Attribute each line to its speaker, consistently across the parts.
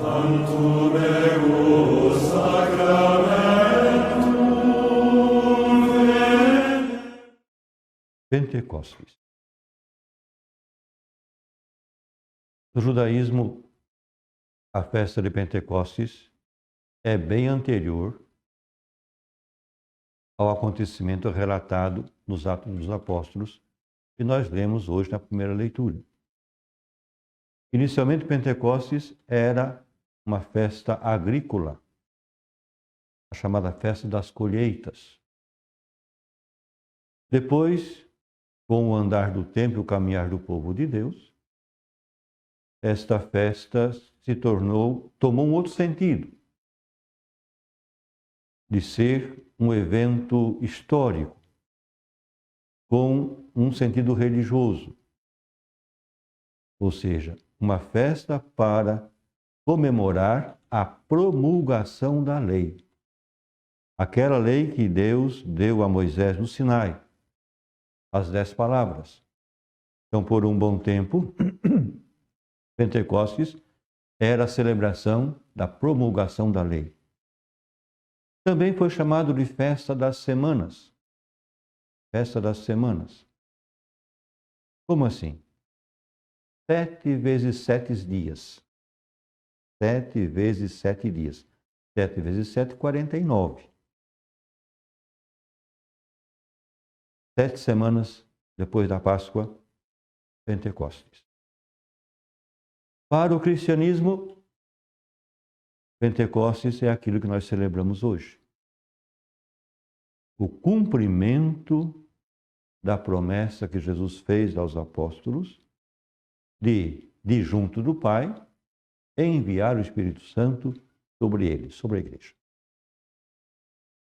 Speaker 1: Tantum ego sacramentum
Speaker 2: Pentecostes. No judaísmo, a festa de Pentecostes é bem anterior ao acontecimento relatado nos Atos dos Apóstolos, que nós lemos hoje na primeira leitura. Inicialmente, Pentecostes era uma festa agrícola, a chamada Festa das Colheitas. Depois, com o andar do tempo e o caminhar do povo de Deus, esta festa tomou um outro sentido, de ser um evento histórico, com um sentido religioso, ou seja, uma festa para comemorar a promulgação da lei. Aquela lei que Deus deu a Moisés no Sinai, as 10 palavras. Então, por um bom tempo, Pentecostes era a celebração da promulgação da lei. Também foi chamado de Festa das Semanas. Festa das Semanas. Como assim? 7 vezes 7 dias. 7 vezes 7 dias. 7 vezes 7, 49. 7 semanas depois da Páscoa, Pentecostes. Para o cristianismo, Pentecostes é aquilo que nós celebramos hoje. O cumprimento da promessa que Jesus fez aos apóstolos de junto do Pai, enviar o Espírito Santo sobre eles, sobre a igreja.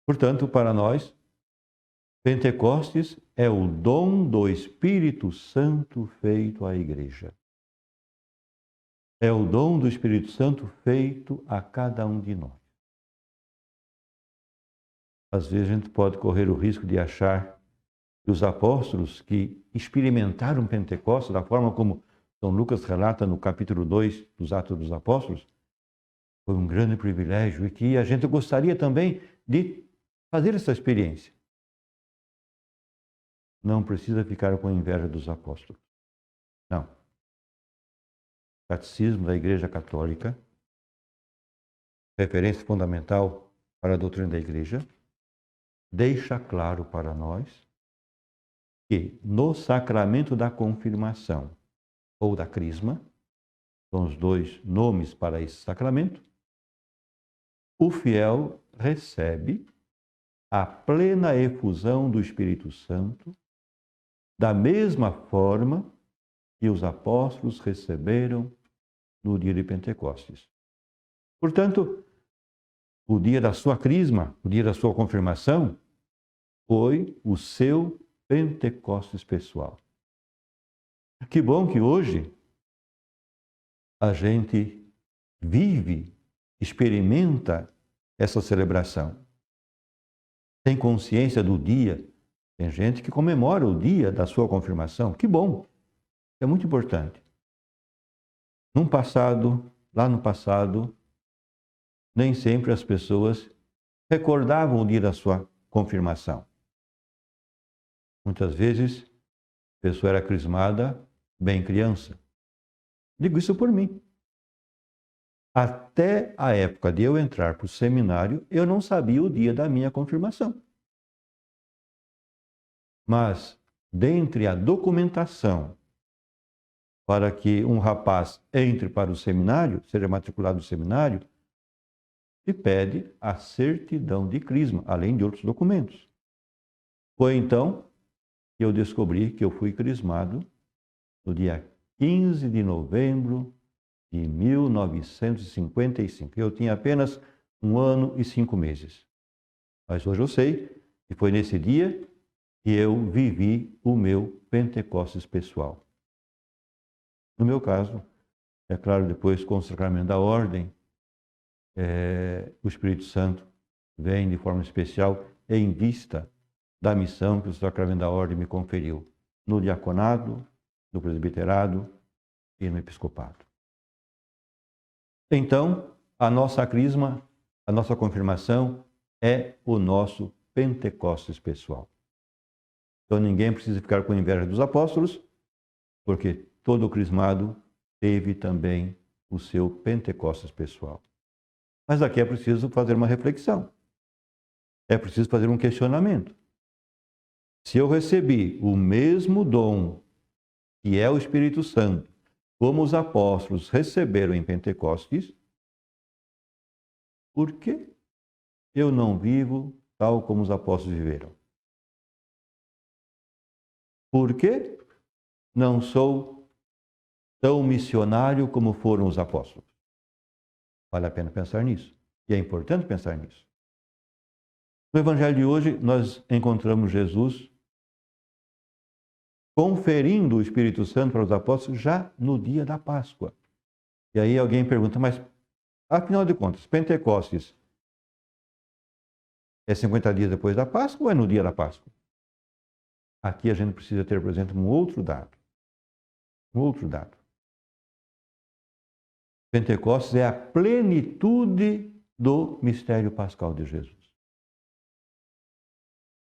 Speaker 2: Portanto, para nós, Pentecostes é o dom do Espírito Santo feito à igreja. É o dom do Espírito Santo feito a cada um de nós. Às vezes a gente pode correr o risco de achar que os apóstolos que experimentaram Pentecostes, da forma como São Lucas relata no capítulo 2 dos Atos dos Apóstolos, foi um grande privilégio e que a gente gostaria também de fazer essa experiência. Não precisa ficar com inveja dos apóstolos. Não. O Catecismo da Igreja Católica, referência fundamental para a doutrina da Igreja, deixa claro para nós que no sacramento da confirmação ou da crisma, são os dois nomes para esse sacramento, o fiel recebe a plena efusão do Espírito Santo da mesma forma que os apóstolos receberam no dia de Pentecostes. Portanto, o dia da sua crisma, o dia da sua confirmação, foi o seu Pentecostes pessoal. Que bom que hoje a gente vive, experimenta essa celebração. Tem consciência do dia. Tem gente que comemora o dia da sua confirmação. Que bom! É muito importante. Lá no passado, nem sempre as pessoas recordavam o dia da sua confirmação. Muitas vezes, a pessoa era crismada bem criança. Digo isso por mim. Até a época de eu entrar para o seminário, eu não sabia o dia da minha confirmação. Mas, dentre a documentação para que um rapaz entre para o seminário, seja matriculado no seminário, se pede a certidão de crisma, além de outros documentos. Foi então que eu descobri que eu fui crismado no dia 15 de novembro de 1955. Eu tinha apenas 1 ano e 5 meses. Mas hoje eu sei que foi nesse dia que eu vivi o meu Pentecostes pessoal. No meu caso, é claro, depois com o sacramento da ordem, o Espírito Santo vem de forma especial em vista da missão que o sacramento da ordem me conferiu no diaconado, no presbiterado e no episcopado. Então, a nossa crisma, a nossa confirmação é o nosso Pentecostes pessoal. Então ninguém precisa ficar com inveja dos apóstolos, porque todo crismado teve também o seu Pentecostes pessoal. Mas aqui é preciso fazer uma reflexão. É preciso fazer um questionamento. Se eu recebi o mesmo dom, que é o Espírito Santo, como os apóstolos receberam em Pentecostes, por que eu não vivo tal como os apóstolos viveram? Por que não sou tão missionário como foram os apóstolos? Vale a pena pensar nisso. E é importante pensar nisso. No Evangelho de hoje, nós encontramos Jesus conferindo o Espírito Santo para os apóstolos já no dia da Páscoa. E aí alguém pergunta, mas afinal de contas, Pentecostes é 50 dias depois da Páscoa ou é no dia da Páscoa? Aqui a gente precisa ter presente um outro dado. Um outro dado. Pentecostes é a plenitude do mistério pascal de Jesus.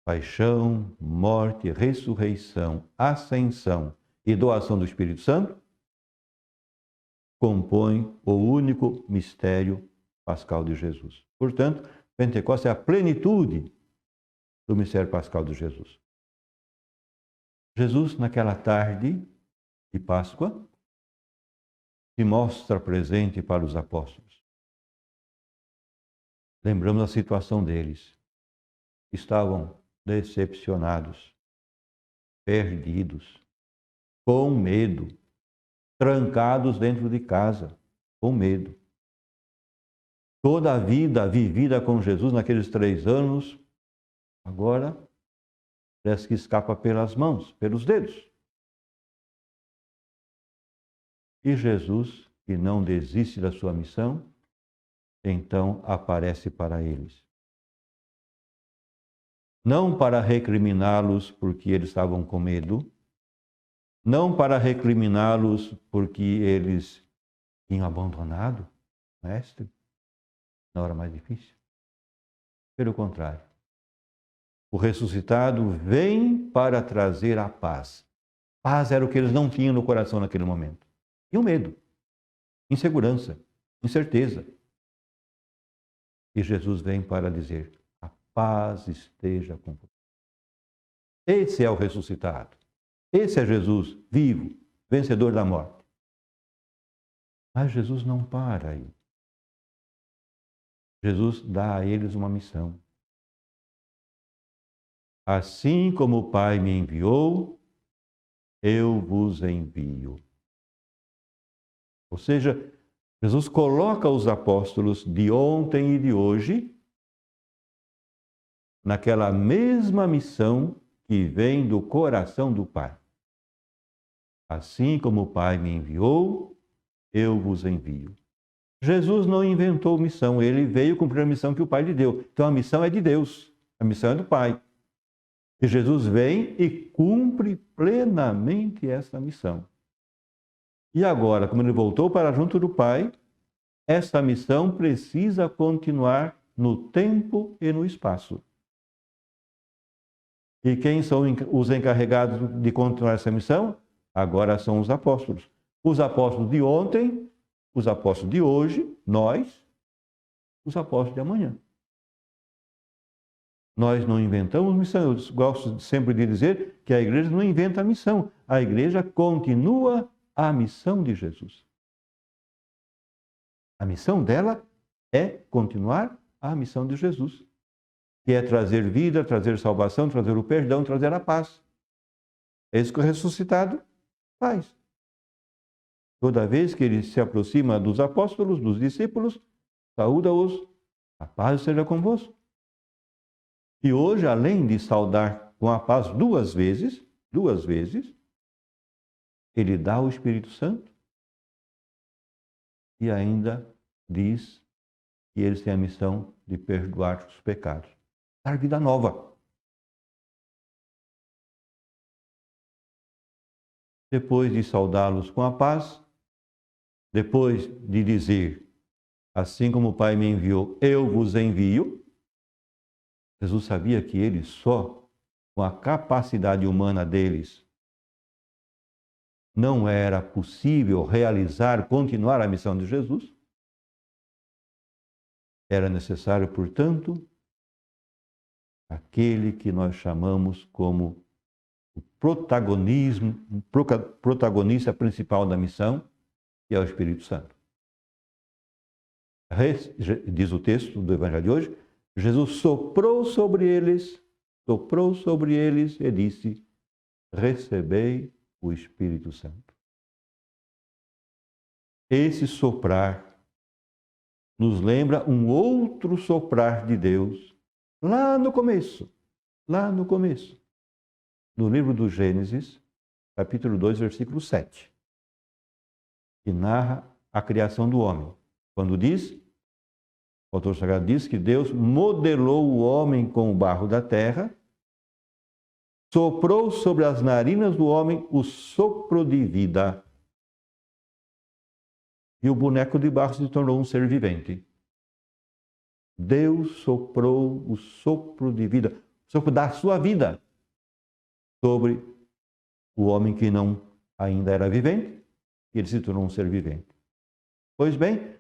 Speaker 2: Paixão, morte, ressurreição, ascensão e doação do Espírito Santo compõem o único mistério pascal de Jesus. Portanto, Pentecostes é a plenitude do mistério pascal de Jesus. Jesus, naquela tarde de Páscoa, se mostra presente para os apóstolos. Lembramos a situação deles. Estavam decepcionados, perdidos, com medo, trancados dentro de casa, com medo. Toda a vida vivida com Jesus naqueles 3 anos, agora parece que escapa pelas mãos, pelos dedos. E Jesus, que não desiste da sua missão, então aparece para eles. Não para recriminá-los porque eles estavam com medo, não para recriminá-los porque eles tinham abandonado o Mestre na hora mais difícil. Pelo contrário, o ressuscitado vem para trazer a paz. Paz era o que eles não tinham no coração naquele momento. E o medo, insegurança, incerteza. E Jesus vem para dizer, a paz esteja com você. Esse é o ressuscitado. Esse é Jesus vivo, vencedor da morte. Mas Jesus não para aí. Jesus dá a eles uma missão. Assim como o Pai me enviou, eu vos envio. Ou seja, Jesus coloca os apóstolos de ontem e de hoje naquela mesma missão que vem do coração do Pai. Assim como o Pai me enviou, eu vos envio. Jesus não inventou missão, ele veio cumprir a missão que o Pai lhe deu. Então a missão é de Deus, a missão é do Pai. E Jesus vem e cumpre plenamente essa missão. E agora, como ele voltou para junto do Pai, essa missão precisa continuar no tempo e no espaço. E quem são os encarregados de continuar essa missão? Agora são os apóstolos. Os apóstolos de ontem, os apóstolos de hoje, nós, os apóstolos de amanhã. Nós não inventamos missão. Eu gosto sempre de dizer que a igreja não inventa a missão. A igreja continua a missão de Jesus. A missão dela é continuar a missão de Jesus, que é trazer vida, trazer salvação, trazer o perdão, trazer a paz. É isso que o ressuscitado faz. Toda vez que ele se aproxima dos apóstolos, dos discípulos, saúda-os, a paz seja convosco. E hoje, além de saudar com a paz duas vezes, ele dá o Espírito Santo e ainda diz que eles têm a missão de perdoar os pecados, dar vida nova. Depois de saudá-los com a paz, depois de dizer assim como o Pai me enviou, eu vos envio. Jesus sabia que ele só, com a capacidade humana deles, não era possível realizar, continuar a missão de Jesus. Era necessário, portanto, aquele que nós chamamos como o protagonista principal da missão, que é o Espírito Santo. Diz o texto do Evangelho de hoje, Jesus soprou sobre eles e disse: recebei o Espírito Santo. Esse soprar nos lembra um outro soprar de Deus lá no começo, no livro do Gênesis, capítulo 2, versículo 7, que narra a criação do homem. Quando diz, o autor sagrado diz que Deus modelou o homem com o barro da terra, soprou sobre as narinas do homem o sopro de vida, e o boneco de barro se tornou um ser vivente. Deus soprou o sopro de vida, o sopro da sua vida, sobre o homem que não ainda era vivente, e ele se tornou um ser vivente. Pois bem,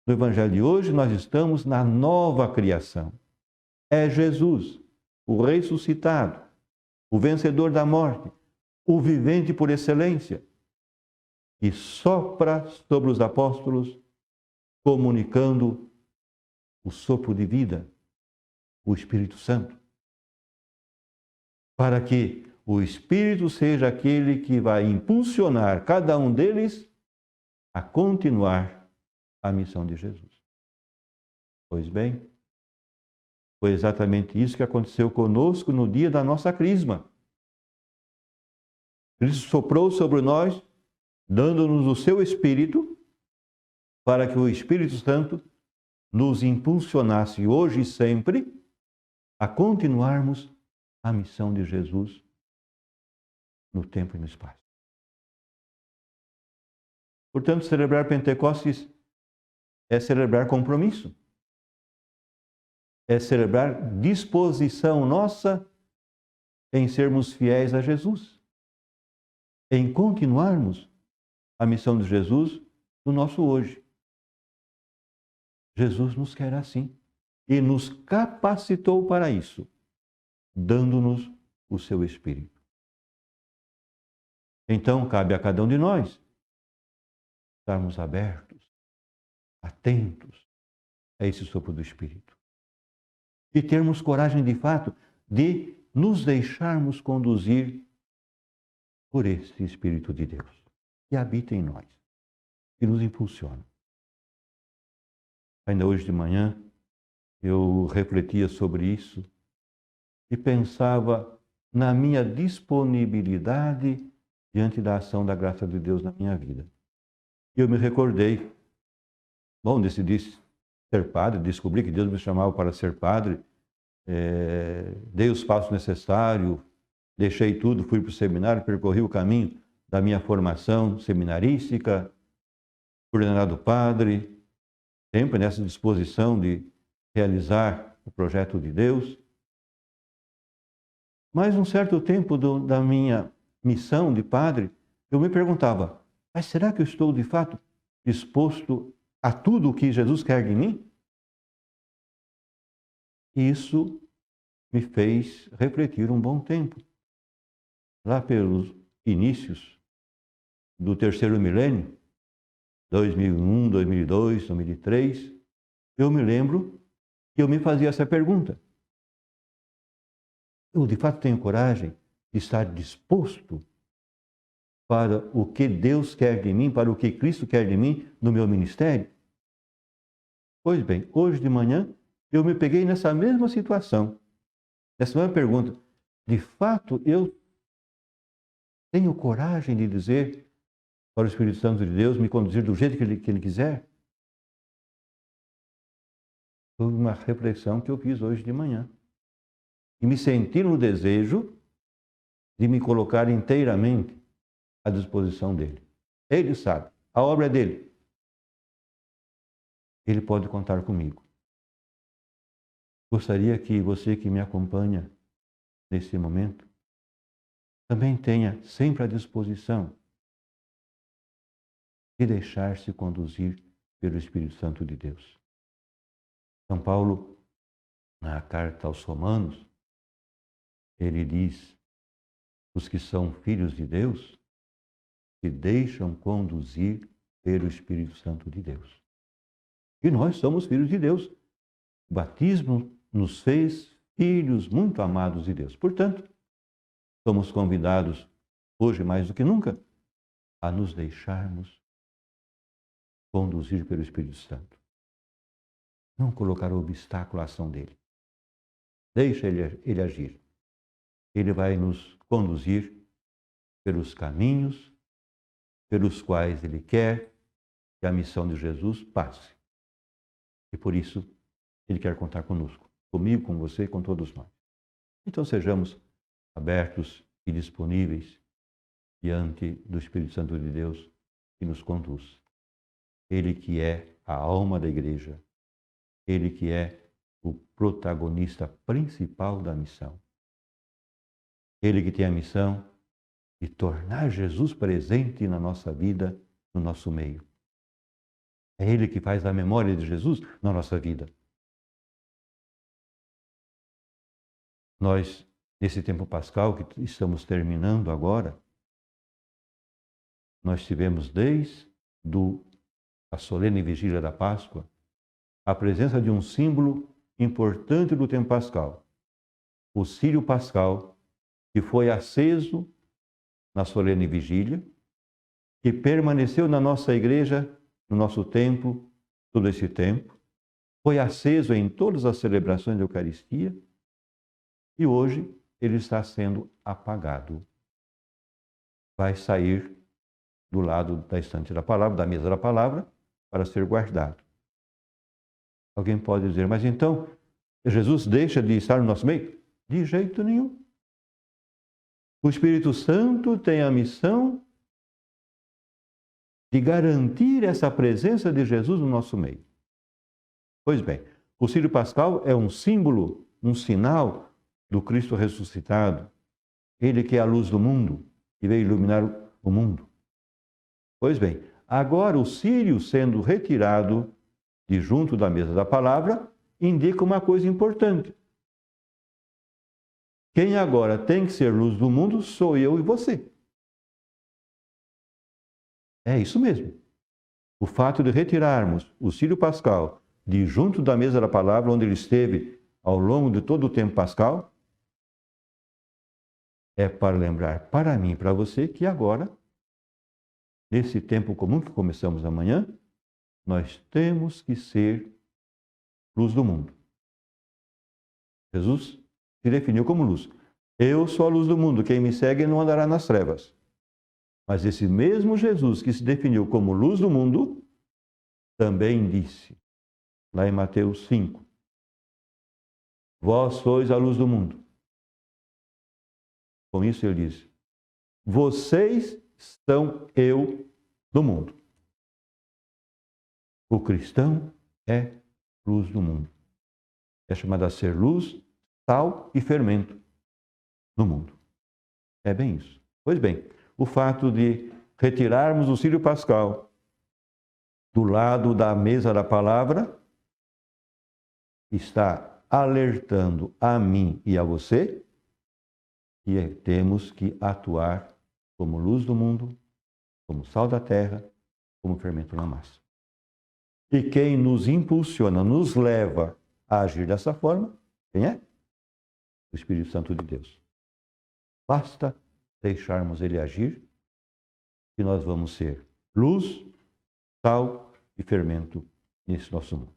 Speaker 2: no Evangelho de hoje nós estamos na nova criação. É Jesus, o ressuscitado, o vencedor da morte, o vivente por excelência, que sopra sobre os apóstolos, comunicando o sopro de vida, o Espírito Santo, para que o Espírito seja aquele que vai impulsionar cada um deles a continuar a missão de Jesus. Pois bem, foi exatamente isso que aconteceu conosco no dia da nossa crisma. Cristo soprou sobre nós, dando-nos o seu Espírito, para que o Espírito Santo nos impulsionasse hoje e sempre a continuarmos a missão de Jesus no tempo e no espaço. Portanto, celebrar Pentecostes é celebrar compromisso, é celebrar disposição nossa em sermos fiéis a Jesus, em continuarmos a missão de Jesus no nosso hoje. Jesus nos quer assim e nos capacitou para isso, dando-nos o seu Espírito. Então, cabe a cada um de nós estarmos abertos, atentos a esse sopro do Espírito. E termos coragem, de fato, de nos deixarmos conduzir por esse Espírito de Deus, que habita em nós, que nos impulsiona. Ainda hoje de manhã, eu refletia sobre isso e pensava na minha disponibilidade diante da ação da graça de Deus na minha vida. E eu me recordei, decidi ser padre, descobri que Deus me chamava para ser padre, dei os passos necessários, deixei tudo, fui para o seminário, percorri o caminho da minha formação seminarística, fui ordenado padre, sempre nessa disposição de realizar o projeto de Deus. Mas um certo tempo da minha missão de padre, eu me perguntava, mas será que eu estou de fato disposto a tudo o que Jesus quer de mim? E isso me fez refletir um bom tempo. Lá pelos inícios do terceiro milênio, 2001, 2002, 2003, eu me lembro que eu me fazia essa pergunta. Eu, de fato, tenho coragem de estar disposto para o que Deus quer de mim, para o que Cristo quer de mim no meu ministério? Pois bem, hoje de manhã eu me peguei nessa mesma situação, nessa mesma pergunta. De fato, eu tenho coragem de dizer para o Espírito Santo de Deus me conduzir do jeito que Ele quiser? Foi uma reflexão que eu fiz hoje de manhã. E me senti no desejo de me colocar inteiramente à disposição dele. Ele sabe, a obra é dele. ele pode contar comigo. Gostaria que você que me acompanha nesse momento também tenha sempre a disposição de deixar-se conduzir pelo Espírito Santo de Deus. São Paulo, na carta aos Romanos, ele diz: os que são filhos de Deus se deixam conduzir pelo Espírito Santo de Deus. E nós somos filhos de Deus. O batismo nos fez filhos muito amados de Deus. Portanto, somos convidados, hoje mais do que nunca, a nos deixarmos conduzir pelo Espírito Santo. Não colocar obstáculo à ação dele. Deixa ele agir. Ele vai nos conduzir pelos caminhos pelos quais ele quer que a missão de Jesus passe. E por isso, ele quer contar conosco, comigo, com você e com todos nós. Então sejamos abertos e disponíveis diante do Espírito Santo de Deus que nos conduz. Ele que é a alma da igreja, ele que é o protagonista principal da missão. Ele que tem a missão de tornar Jesus presente na nossa vida, no nosso meio. É ele que faz a memória de Jesus na nossa vida. Nós, nesse tempo pascal que estamos terminando agora, nós tivemos desde a solene vigília da Páscoa a presença de um símbolo importante do tempo pascal, o círio pascal, que foi aceso na solene vigília, que permaneceu na nossa igreja, no nosso templo, todo esse tempo, foi aceso em todas as celebrações da Eucaristia e hoje ele está sendo apagado. Vai sair do lado da estante da palavra, da mesa da palavra, para ser guardado. Alguém pode dizer, mas então Jesus deixa de estar no nosso meio? De jeito nenhum. O Espírito Santo tem a missão de garantir essa presença de Jesus no nosso meio. Pois bem, o círio pascal é um símbolo, um sinal do Cristo ressuscitado. Ele que é a luz do mundo, que veio iluminar o mundo. Pois bem, agora o círio sendo retirado de junto da mesa da palavra, indica uma coisa importante. Quem agora tem que ser luz do mundo sou eu e você. É isso mesmo. O fato de retirarmos o círio pascal de junto da mesa da palavra, onde ele esteve ao longo de todo o tempo pascal, é para lembrar para mim e para você que agora, nesse tempo comum que começamos amanhã, nós temos que ser luz do mundo. Jesus se definiu como luz. Eu sou a luz do mundo, quem me segue não andará nas trevas. Mas esse mesmo Jesus que se definiu como luz do mundo, também disse, lá em Mateus 5, vós sois a luz do mundo. Com isso ele diz, vocês são eu do mundo. O cristão é luz do mundo. É chamado a ser luz, sal e fermento no mundo. É bem isso. Pois bem, o fato de retirarmos o círio pascal do lado da mesa da palavra está alertando a mim e a você que temos que atuar como luz do mundo, como sal da terra, como fermento na massa. E quem nos impulsiona, nos leva a agir dessa forma, quem é? O Espírito Santo de Deus. Basta deixarmos ele agir e nós vamos ser luz, sal e fermento nesse nosso mundo.